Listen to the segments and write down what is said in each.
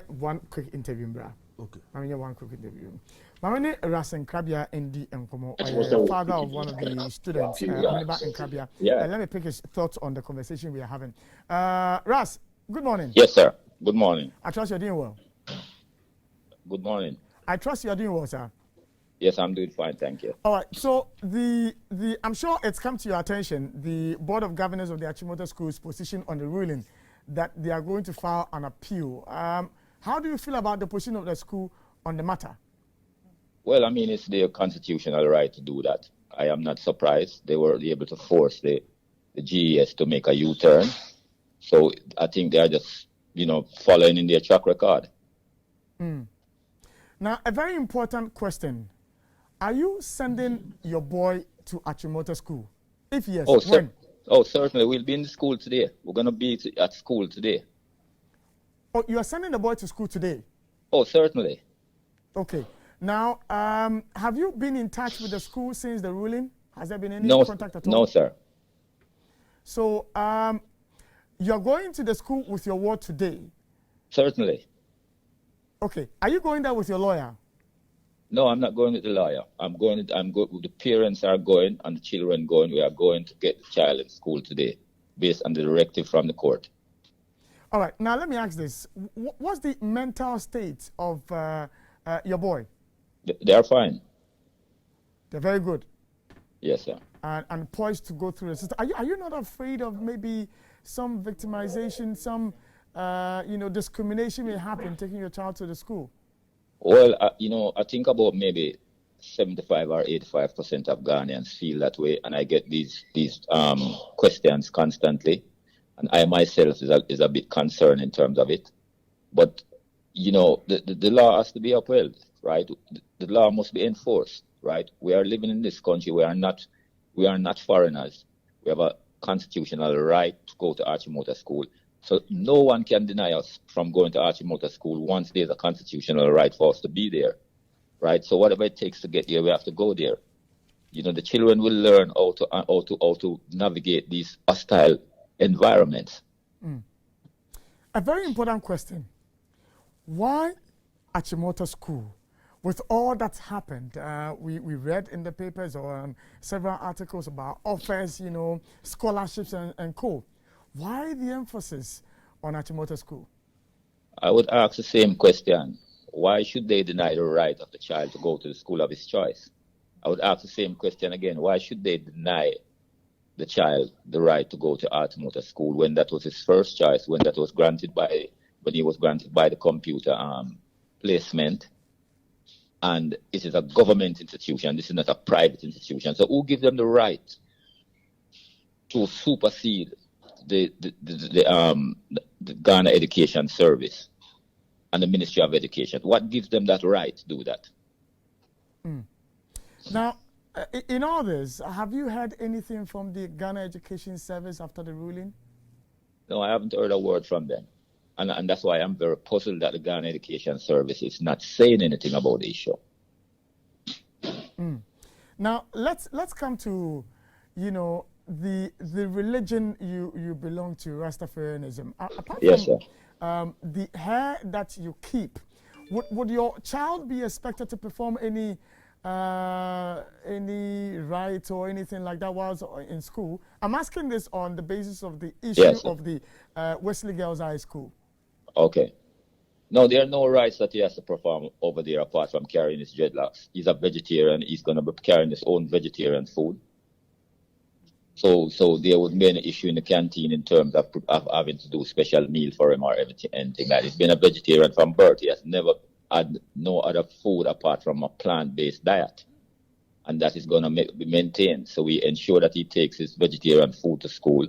one quick interview, bra. Okay. One quick interview. Ras Nkrabea Ndi Nkomo, father of one of the students, Nkrabea. Yeah. Let me pick his thoughts on the conversation we are having. Ras, good morning. Yes, sir. Good morning. I trust you're doing well. Good morning. I trust you're doing well, sir. Yes, I'm doing fine, thank you. All right. So I'm sure it's come to your attention the Board of Governors of the Achimota School's position on the ruling that they are going to file an appeal. How do you feel about the position of the school on the matter? Well, I mean, it's their constitutional right to do that. I am not surprised. They were able to force the GES to make a U-turn. So I think they are just, following in their track record. Now, a very important question. Are you sending your boy to Achimota School? If yes, when? Certainly. We'll be in the school today. We're going to be at school today. Oh, you are sending the boy to school today? Oh, certainly. Okay. Now, have you been in touch with the school since the ruling? Has there been any contact at all? No, sir. So, you're going to the school with your ward today? Certainly. Okay. Are you going there with your lawyer? No, I'm not going with the lawyer. I'm going. The parents are going and the children going. We are going to get the child in school today, based on the directive from the court. All right. Now let me ask this: what's the mental state of your boy? They are fine. They're very good. Yes, sir. And poised to go through the system. Are you not afraid of maybe some victimization, some discrimination may happen taking your child to the school? Well, I think about maybe 75 or 85% of Ghanaians feel that way, and I get these questions constantly, and I myself is a bit concerned in terms of it. But the law has to be upheld, right? The law must be enforced, right? We are living in this country. We are not foreigners. We have a constitutional right to go to Achimota School. So no one can deny us from going to Achimota School once there's a constitutional right for us to be there, right? So whatever it takes to get there, we have to go there. The children will learn how to navigate these hostile environments. A very important question. Why Achimota School? With all that's happened, we read in the papers or several articles about offers, scholarships and co. Why the emphasis on Achimota School? I would ask the same question. Why should they deny the right of the child to go to the school of his choice? I would ask the same question again. Why should they deny the child the right to go to Achimota School when that was his first choice, when he was granted by the computer placement? And it is a government institution. This is not a private institution. So who gives them the right to supersede the Ghana Education Service and the Ministry of Education? What gives them that right to do that? Now, in all this, have you heard anything from the Ghana Education Service after the ruling? No, I haven't heard a word from them. And that's why I'm very puzzled that the Ghana Education Service is not saying anything about the issue. Now, let's come to, the religion you belong to, Rastafarianism. Apart yes, from sir. The hair that you keep, would your child be expected to perform any rite or anything like that whilst in school? I'm asking this on the basis of the issue of the Wesley Girls High School. Okay. No, there are no rites that he has to perform over there apart from carrying his dreadlocks. He's a vegetarian. He's going to be carrying his own vegetarian food. So there would be an issue in the canteen in terms of having to do special meal for him or anything like that. He's been a vegetarian from birth. He has never had no other food apart from a plant-based diet. And that is going to be maintained. So we ensure that he takes his vegetarian food to school.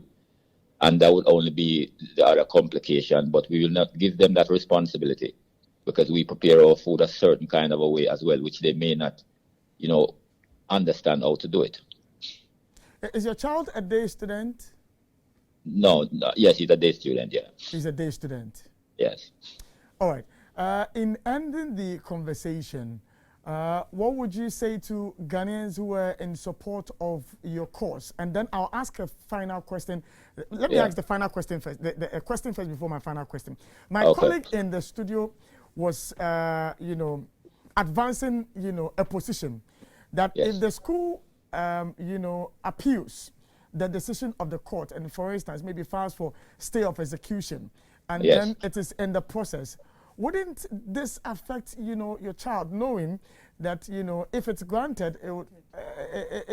And that would only be the other complication, but we will not give them that responsibility because we prepare our food a certain kind of a way as well, which they may not, understand how to do it. Is your child a day student? No, yes, he's a day student, yeah. He's a day student? Yes. All right. In ending the conversation, What would you say to Ghanaians who were in support of your cause? And then I'll ask a final question. Let me ask the final question first. The question first before my final question. My colleague in the studio was, advancing, a position that if the school, appeals the decision of the court, and for instance, maybe files for stay of execution, and then it is in the process, wouldn't this affect, your child, knowing that, if it's granted,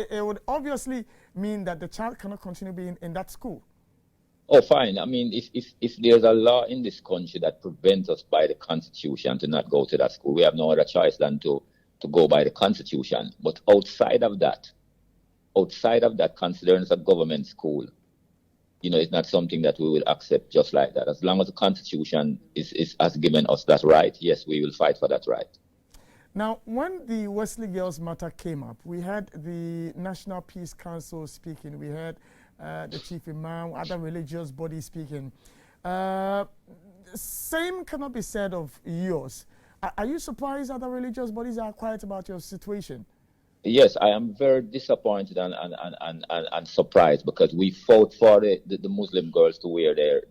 it would obviously mean that the child cannot continue being in that school? Oh, fine. I mean, if there's a law in this country that prevents us by the Constitution to not go to that school, we have no other choice than to go by the Constitution. But outside of that, considering it's a government school, it's not something that we will accept just like that. As long as the Constitution has given us that right, yes, we will fight for that right. Now, when the Wesley Girls matter came up, we had the National Peace Council speaking, we had the Chief Imam, other religious bodies speaking. Same cannot be said of yours. Are you surprised other religious bodies are quiet about your situation? Yes, I am very disappointed and surprised, because we fought for the Muslim girls to wear their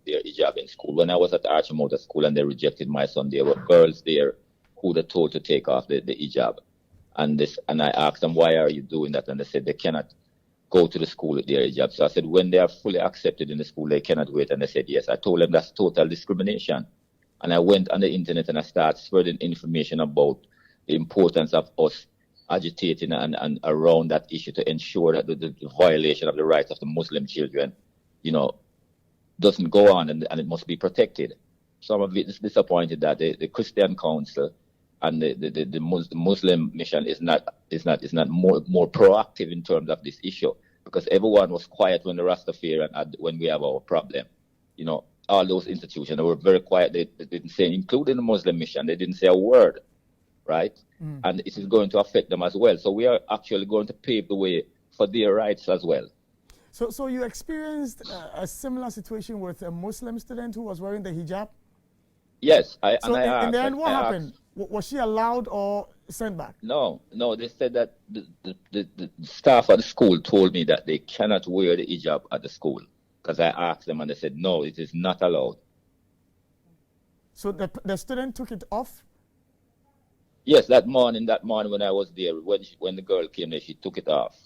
hijab in school. When I was at Achimota school and they rejected my son, there were girls there who were told to take off the hijab. And I asked them, why are you doing that? And they said they cannot go to the school with their hijab. So I said, when they are fully accepted in the school, they cannot wait. And they said, yes. I told them that's total discrimination. And I went on the internet and I started spreading information about the importance of us agitating and around that issue to ensure that the violation of the rights of the Muslim children, doesn't go on, and it must be protected. Some of it is disappointed that the Christian Council and the Muslim mission is not more proactive in terms of this issue, because everyone was quiet when the Rastafarian when we have our problem. All those institutions, they were very quiet. They didn't say, including the Muslim mission, they didn't say a word. Right? And it is going to affect them as well. So we are actually going to pave the way for their rights as well. So you experienced a similar situation with a Muslim student who was wearing the hijab? Yes. In the end, what happened? Was she allowed or sent back? No. They said that the staff at the school told me that they cannot wear the hijab at the school, because I asked them and they said, no, it is not allowed. So the student took it off? Yes, that morning when I was there, when the girl came there, she took it off.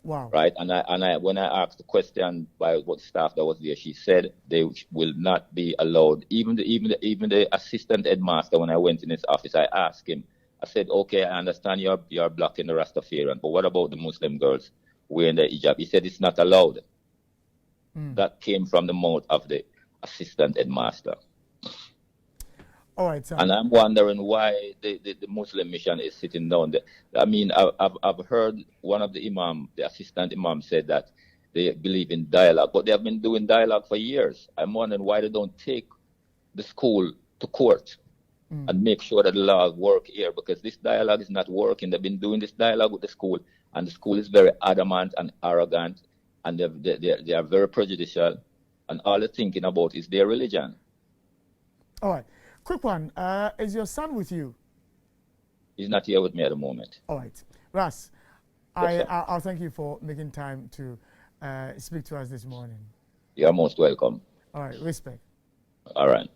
Wow. Right, and I when I asked the question by what staff that was there, she said they will not be allowed. Even the assistant headmaster, when I went in his office, I asked him. I said, okay, I understand you're blocking the Rastafarian, but what about the Muslim girls wearing the hijab? He said it's not allowed. That came from the mouth of the assistant headmaster. All right, sir. And I'm wondering why the Muslim mission is sitting down there. I mean, I've heard one of the assistant imam said that they believe in dialogue, but they have been doing dialogue for years. I'm wondering why they don't take the school to court and make sure that the laws work here, because this dialogue is not working. They've been doing this dialogue with the school, and the school is very adamant and arrogant, and they are very prejudicial, and all they're thinking about is their religion. All right. Quick one. Is your son with you? He's not here with me at the moment. All right. Ras, I'll thank you for making time to speak to us this morning. You're most welcome. All right. Respect. All right.